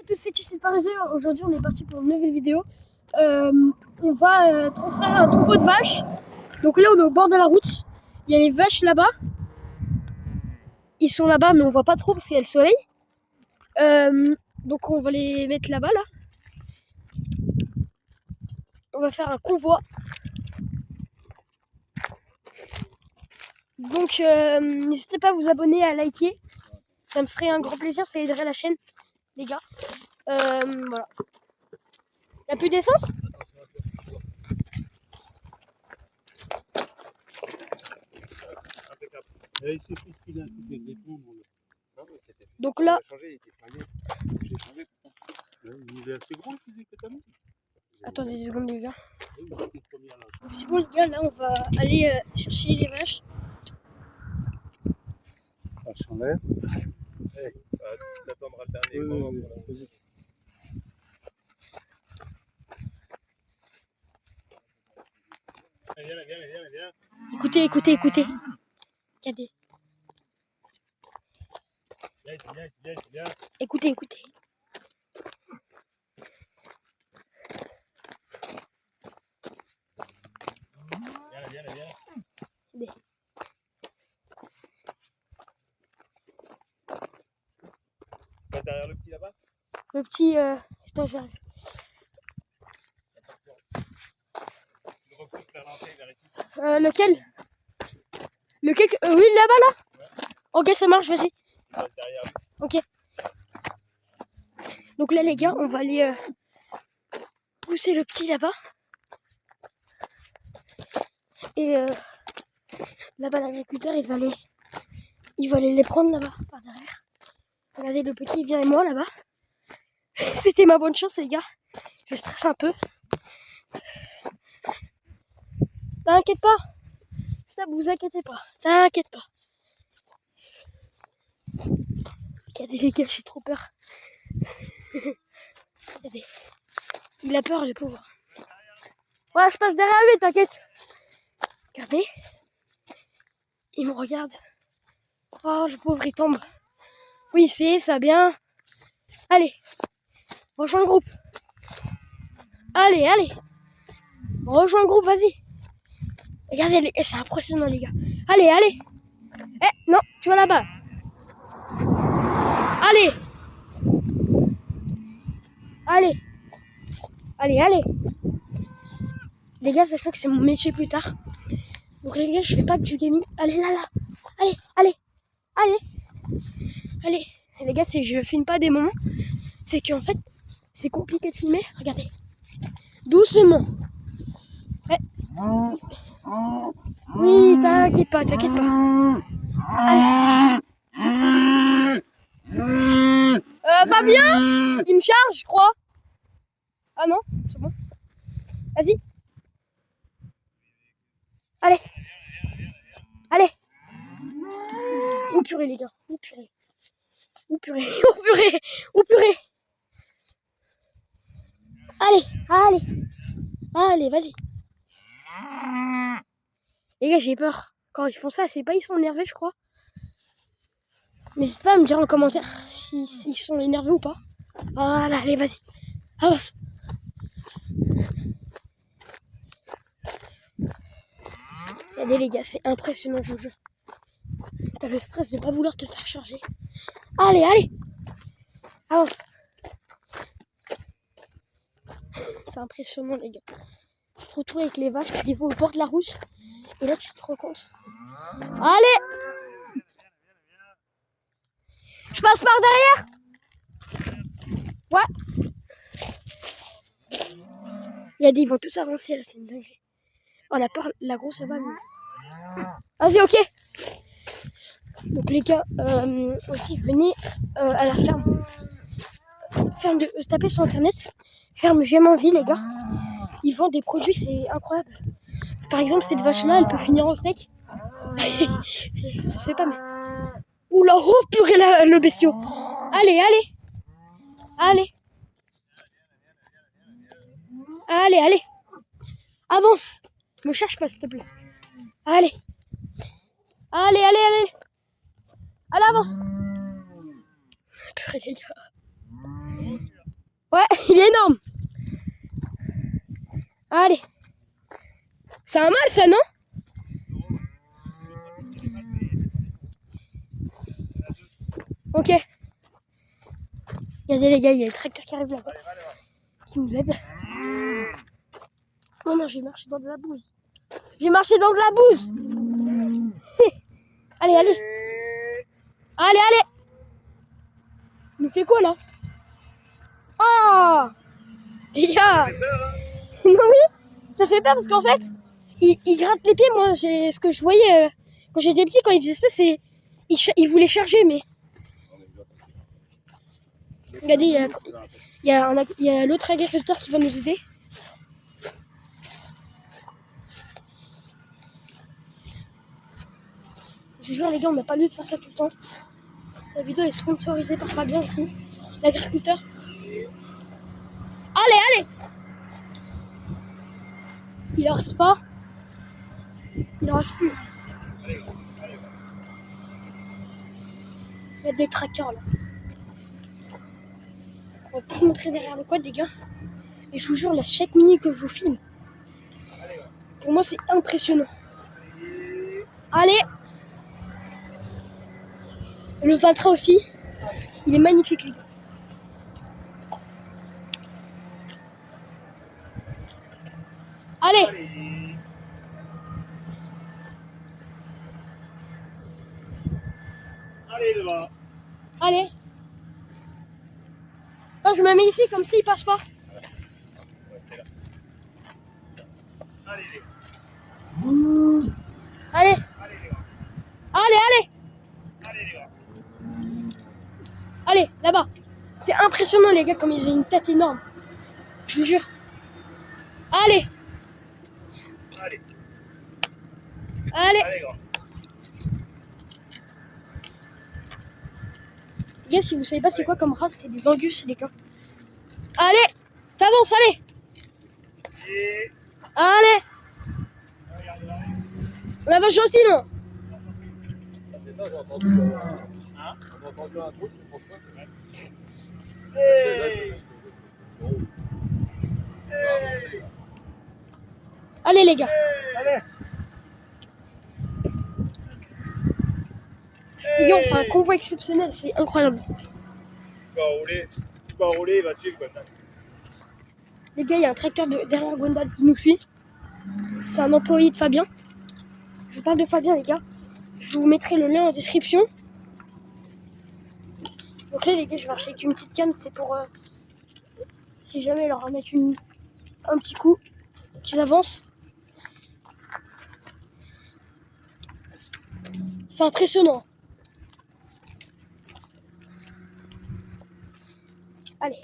à tous, c'est Chichi de Parisien. Aujourd'hui, on est parti pour une nouvelle vidéo. On va transférer un troupeau de vaches. Donc là, on est au bord de la route. Il y a les vaches là-bas. Ils sont là-bas, mais on voit pas trop parce qu'il y a le soleil. Donc on va les mettre là-bas, là. On va faire un convoi. Donc n'hésitez pas à vous abonner, à liker. Ça me ferait un grand plaisir, ça aiderait la chaîne, les gars. Voilà. Y'a plus d'essence ? Il suffit qu'il a un truc de défendre. Donc là, Il est assez gros, le que t'as mis. attendez 10 secondes, les gars. C'est bon, les gars, là, on va aller chercher les vaches. Ça s'enlève. T'attendras le dernier moment. Viens. Écoutez. Regardez. Viens. Écoutez. Viens. Allez. Passe derrière le petit là-bas. Le petit... Attends, j'arrive. Il repousse vers l'entrée, vers ici. Lequel oui, là-bas, là ouais. Ok, ça marche, vas-y. Passe derrière lui. Ok. Donc là, les gars, on va aller pousser le petit là-bas. Et là-bas, l'agriculteur, il va aller les prendre là-bas, par derrière. Regardez, le petit, il vient et moi là-bas. C'était ma bonne chance, les gars. Je stresse un peu. T'inquiète pas. Ça, vous inquiétez pas. T'inquiète pas. Regardez, les gars, j'ai trop peur. Regardez. Il a peur, le pauvre. Ouais, je passe derrière lui, t'inquiète. Regardez. Il me regarde. Oh, le pauvre, il tombe. Oui, c'est ça, bien. Allez. Rejoins le groupe. Allez. Rejoins le groupe, vas-y. Regardez, c'est impressionnant, les gars. Allez. Eh, non, tu vas là-bas. Allez. Les gars, sachez que c'est mon métier plus tard. Donc les gars, je fais pas que du gaming. Allez, là. Allez. Les gars, je filme pas des moments. C'est qu'en fait, c'est compliqué de filmer. Regardez. Doucement. Ouais. Oui, t'inquiète pas. Allez. Fabien, il me charge, je crois. Ah non, c'est bon. Vas-y. Allez. Oh purée, les gars. Oh purée. Allez, vas-y. Les gars, j'ai peur. Quand ils font ça, c'est pas ils sont énervés, je crois. N'hésite pas à me dire en commentaire s'ils sont énervés ou pas. Voilà, allez, vas-y. Avance. Regardez, les gars, c'est impressionnant, je vous jure. T'as le stress de pas vouloir te faire charger. Allez. Avance. C'est impressionnant, les gars. Tu te retrouves avec les vaches, tu les vois au bord de la route. Et là, tu te rends compte. Allez. Je passe par derrière. Ouais. Ils vont tous avancer, là, c'est une dinguerie. Oh, la peur, la grosse, elle va. Vas-y, ok. Donc, les gars, aussi, venez à la ferme. Tapez sur internet. Ferme J'aime en vie, les gars. Ils vendent des produits, c'est incroyable. Par exemple, cette vache-là, elle peut finir en steak. Ça se fait pas, mais... Oula, oh purée, le bestiau. Allez. Avance. Me cherche pas, s'il te plaît. Allez, avance. Purée, les gars. Ouais, il est énorme. Allez. C'est un mâle, ça, non? Ok. Regardez les gars, il y a le tracteur qui arrive là-bas. Qui nous aide. Oh non, j'ai marché dans de la bouse. J'ai marché dans de la bouse. Allez, allez. Allez, allez. Il nous fait quoi là? Oh les gars. Non mais ça fait peur parce qu'en fait, il gratte les pieds. Moi, ce que je voyais quand j'étais petit, quand il faisait ça, c'est il voulait charger, mais regardez, il y a l'autre agriculteur qui va nous aider. Je vous jure les gars, on n'a pas le lieu de faire ça tout le temps. La vidéo est sponsorisée par Fabien, du coup, l'agriculteur. Allez, allez. Il en reste pas. Il en reste plus. Il y a des tracteurs là. On va tout montrer derrière le quad, les gars. Et je vous jure, là, chaque minute que je vous filme, pour moi, c'est impressionnant. Allez. Et le Valtra aussi. Il est magnifique, les gars. Allez. Allez, devant. Allez. Attends, je me mets ici comme ça, il passe pas. Allez, les gars. Allez. Allez, les gars. Allez, allez. Allez, les gars. Allez, là-bas. C'est impressionnant, les gars, comme ils ont une tête énorme. Je vous jure. Allez. Allez. Allez. Allez, gars. Les gars, si vous savez pas c'est quoi comme race, c'est des Angus, les gars. Allez. T'avances, allez. Et... Allez. Regardez là. La vache aussi, non. C'est ça, j'ai entendu. Hein? J'ai entendu un truc, je pense que Hey. Hey. Allez, les gars. Allez. Les gars, on fait un convoi exceptionnel, c'est incroyable. Tu vas rouler, il va suivre comme ça. Les gars, il y a un tracteur derrière Gwendal qui nous suit. C'est un employé de Fabien. Je vous parle de Fabien, les gars. Je vous mettrai le lien en description. Donc là, les gars, je vais marcher avec une petite canne. C'est pour, si jamais leur remettre un petit coup, qu'ils avancent. C'est impressionnant. Allez.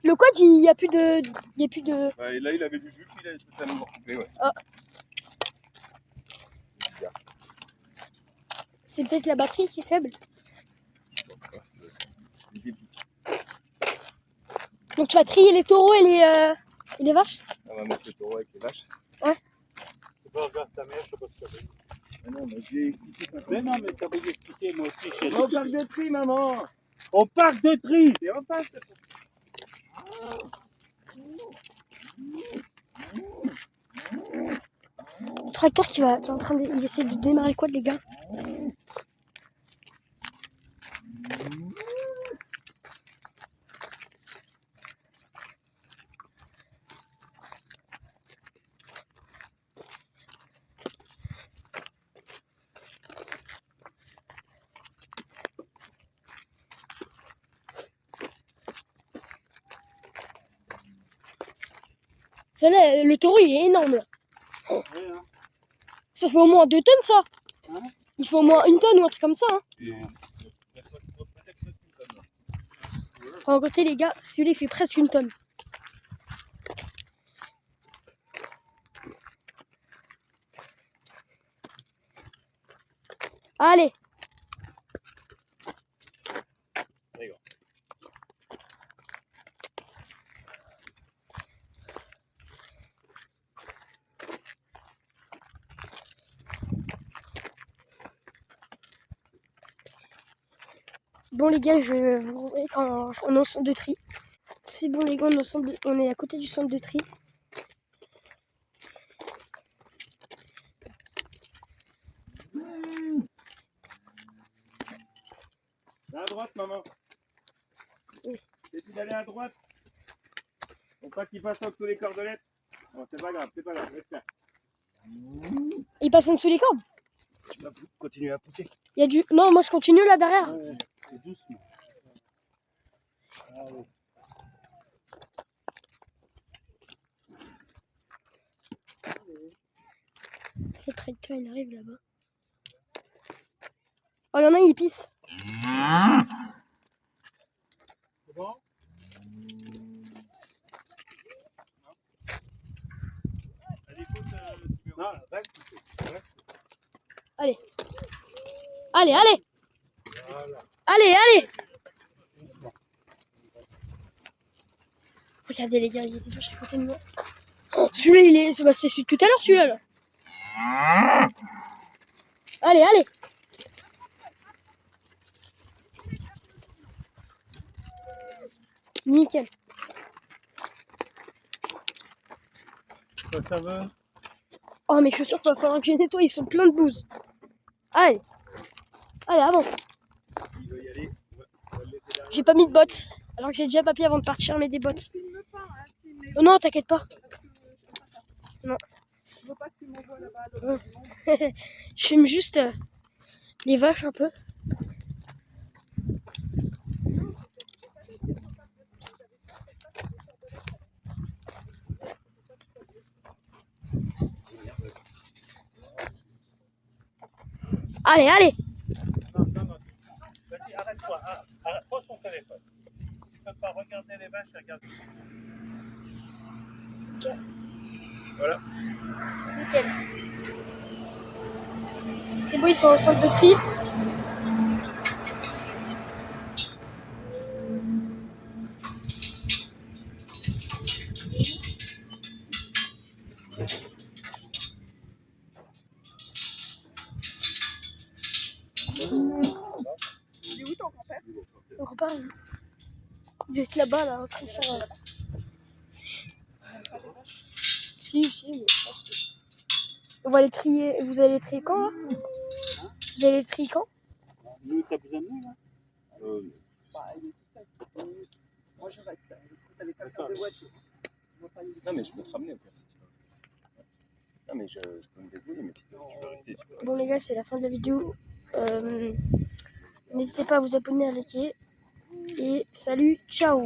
Le quad, il n'y a plus de... Il y a plus de... Ouais, là, il avait du jus, puis là, ça nous a recoupé, ouais. Ah. C'est peut-être la batterie qui est faible. Donc tu vas trier les taureaux et les vaches? On va mettre le taureau avec les vaches. Ouais. Tu peux regarder ta mère, je sais pas ce que c'est. Mais non, mais j'ai expliqué ça. Mais non, mais t'avais expliqué, moi aussi. Chez Au parc de tri, maman. Au parc de tri. Et on passe. Le tracteur qui est en train de... Il essaie de démarrer le quad, les gars. Celle-là, le taureau, il est énorme, là. Ouais, hein. Ça fait au moins 2 tonnes, ça. Hein? Il faut au moins 1 tonne ou un truc comme ça, hein. Enfin, à côté, les gars, celui-là, il fait presque 1 tonne. Allez. Bon les gars, je vous remercie quand on est au centre de tri. C'est bon les gars, on est à côté du centre de tri. À droite, maman. Oui. C'est d'aller à droite. Faut pas qu'il passe entre tous les cordelettes. Bon, c'est pas grave, reste là. Il passe en dessous les cordes. Tu vas continuer à pousser. Il y a du... Non, moi je continue là derrière. Ouais, c'est doucement. Allez. Le tracteur il arrive là-bas. Oh, il y en a un, il pisse. C'est bon? Allez, pousse, Non, reste. Allez. Allez, allez. Voilà. Allez, allez. Regardez les gars, il était juste à côté de moi. Oh, celui-là, il est... C'est celui de tout à l'heure, celui-là. Là. Allez, allez. Nickel. Quoi ça veut? Oh, mes chaussures, il va falloir que je les nettoie, ils sont pleins de bouse. Allez. Allez, avance. Il veut y aller. On va le laisser derrière. J'ai pas mis de bottes. Alors que j'ai déjà papier avant de partir, mais des bottes. Oh non, t'inquiète pas. Non. Je veux pas que tu m'envoies là-bas à l'autre bout du monde. Je filme juste les vaches un peu. Allez, allez. Non. Vas-y, arrête-toi. Arrête, pose ton téléphone. Tu peux pas regarder les vaches, regarde. Ok. Voilà. Nickel. C'est bon, ils sont au centre de tri. Il est où ton compère? On repart. Il doit être là-bas, là, en train de faire... Si, mais je pense que... On va les trier. Vous allez les trier quand, là? Vous allez les trier quand? Nous, t'as besoin de nous, là? Bah, il est tout seul. Moi, je reste. T'avais pas faire de voiture. Non, mais je peux te ramener au pire si tu veux. Non, mais je peux me débrouiller, mais si tu veux rester, tu peux rester. Bon, les gars, c'est la fin de la vidéo. N'hésitez pas à vous abonner, à liker. Et salut, ciao!